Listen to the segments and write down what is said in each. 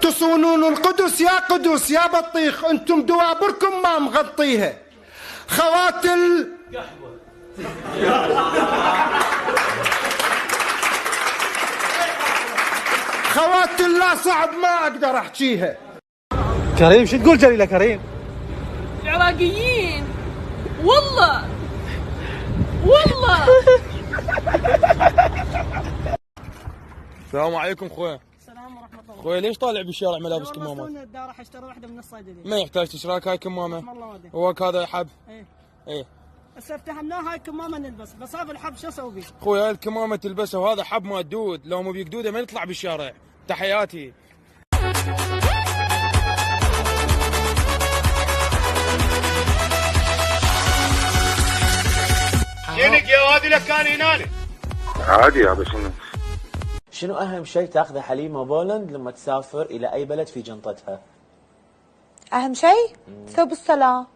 تصونون القدس يا قدس يا بطيخ، انتم دوابركم ما مغطيها. خواتل لا صعب ما اقدر احكيها. كريم شو تقول جليله كريم؟ العراقيين والله السلام عليكم خويا. السلام ورحمة الله. خويا ليش طالع بالشارع ملابس كمامة؟ والله راح اشتري واحدة من الصيدلية. ما يحتاج تشراك هاي كمامة. والله ما ادري. هو هذا حب. ايه هسه افتحناها هاي كمامة نلبس، بس هذا الحب شو اسوي بيه؟ خويا هاي الكمامة تلبسها وهذا حب مادود، لو مو بيقدوده ما يطلع بالشارع. تحياتي. شنك يا وادي لك كان هنا؟ عادي يا شنو؟ شنو أهم شيء تاخذه حليمة بولند لما تسافر إلى أي بلد في جنطتها؟ أهم شيء؟ ثوب الصلاة.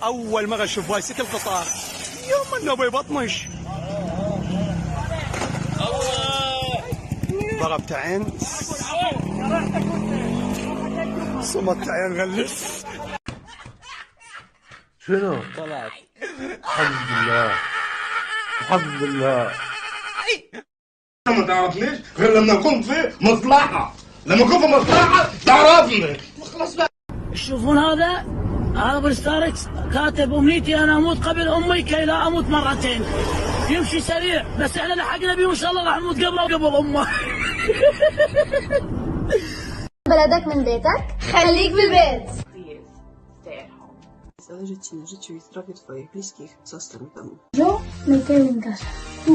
اول مره اشوف بايسكل قطار يوم انه بيبطمش. ضربت عين صمت عين غلس. شنو؟ طلعت. الحمد لله. ما تعرفنيش غير لما كنت في مصلحة، لما كنت في مصلحة تعرفني. خلاص بقى. تشوفون هذا بالستاركس كاتب امنيتي انا اموت قبل امي كي لا اموت مرتين. يمشي سريع بس احنا لحقنا بيه وان شاء الله راح نموت قبله وقبل امه. بلدك من بيتك خليك بالبيت. Zależy ci na życiu i zdrowiu twoich bliskich, zostań w domu. Yo me quedo en casa. Tú,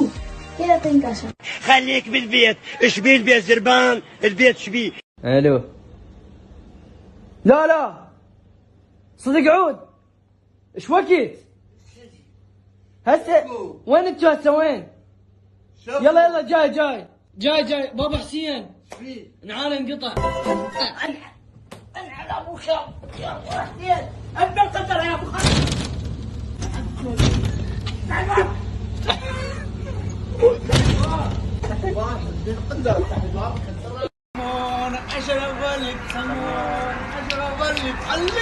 quédate en casa. خليك بالبيت. ايش بيه البيت زربان؟ البيت شبيه؟ الو. لا صدق عود. ايش وقت؟ هسه وين انتوا هسه وين؟ يلا جاي بابا حسين. نعال انقطع. انعل ابو شاب يا حسين ابن القطر يا ابو خالد. علي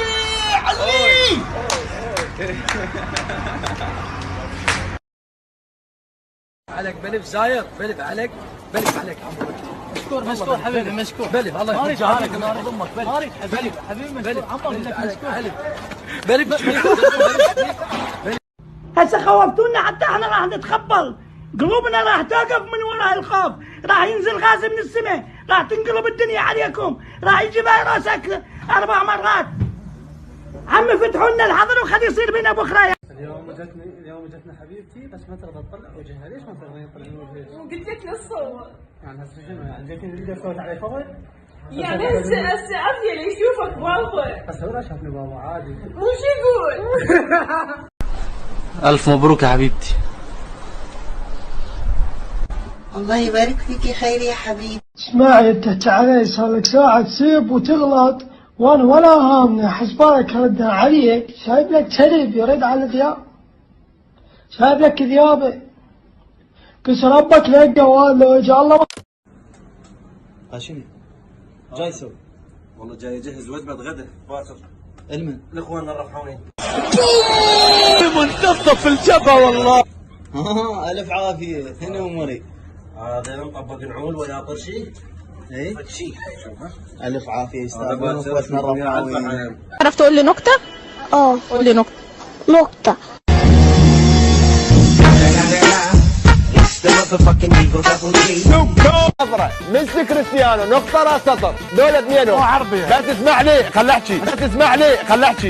عليك بلف زاير بلف عليك عمرك. مشكور حبيبي مشكور. بلف الله يكون جهارك الله يضمك. بلف حبيبي هسه خوفتونا حتى احنا راح نتخبل، قلوبنا راح توقف من وراء الخوف، راح ينزل غاز من السماء، راح تنقلب الدنيا عليكم، راح يجي فيروسك 4 مرات. عمي فتحوا لنا الحظر وخلي يصير بينا بكره. اليوم جتنا حبيبتي بس ما ترضى تطلع وجهها. ليش ما ترضين تطلعين وجهك؟ قلت لك نصور. يعني هسه شنو يعني جيتني فيديو سويت عليه فضل؟ يعني هسه افيل يشوفك واضح. بس هو شافني بابا عادي. وش يقول؟ الف مبروك يا حبيبتي. الله يبارك فيك يا خير يا حبيبي. اسمعي انت علي صار لك ساعة تسيب وتغلط وانا ولا هامني. حسبالك ردها عليك. شايب لك تريب يرد على الذياب. شايب لك ذيابه. قس ربك لك قوال لو اجى الله. شنو؟ جاي يسوي؟ والله جاي يجهز وجبة غدا باكر. المن؟ الاخوان الرحمين. منتصف الجبهة والله. الف عافية. هنا اموري. هذا مطبق العول ولا طرشي؟ ايه؟ طرشي. الف عافية يستاهلون اخوتنا الرحمين. عرفت تقول لي نكتة؟ قول لي نكتة. ميسي كريستيانو نقطة راس سطر دول اثنينهم. مو عربي. لا تسمع لي خل احكي.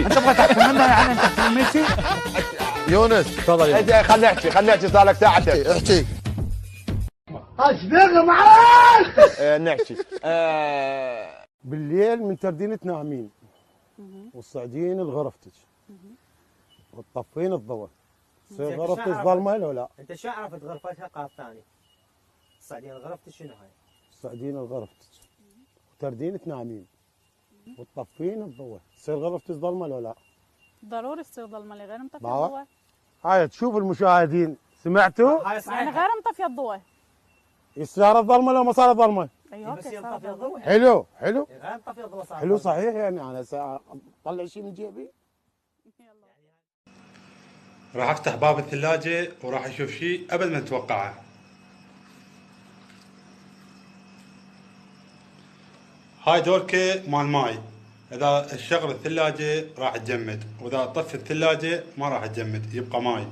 انت تبغى تحكي منها يعني انت تحكي ميسي؟ يونس تفضل. خل نحكي صار لك ساعتين. احكي. اشبغ معاك. نحكي. بالليل من تردين تنامين والصعدين الغرفتك وتطفين الضوء. تصير غرفتك ظلمه لو لا؟ انت شو عرفت غرفتها قاب ثاني؟ صعدين غرفتك شنو هاي؟ صعدين غرفتك وتردين تنامين وتطفين الضوء. تصير غرفتك ظلمه لو لا؟ ضروري تصير ظلمه غير مطفي الضوء. هاي تشوف المشاهدين سمعتوا؟ يعني غير مطفي الضوء. صارت ظلمه لو ما صارت ظلمه؟ ايوه بس ينطفي الضوء. حلو حلو غير مطفي الضوء صار. حلو صحيح يعني انا اطلع شيء من جيبي. راح افتح باب الثلاجة وراح اشوف شيء ابد ما اتوقعه. هاي دوركة مال ماي، اذا الشغل الثلاجة راح تجمد، واذا طفي الثلاجة ما راح تجمد، يبقى ماي.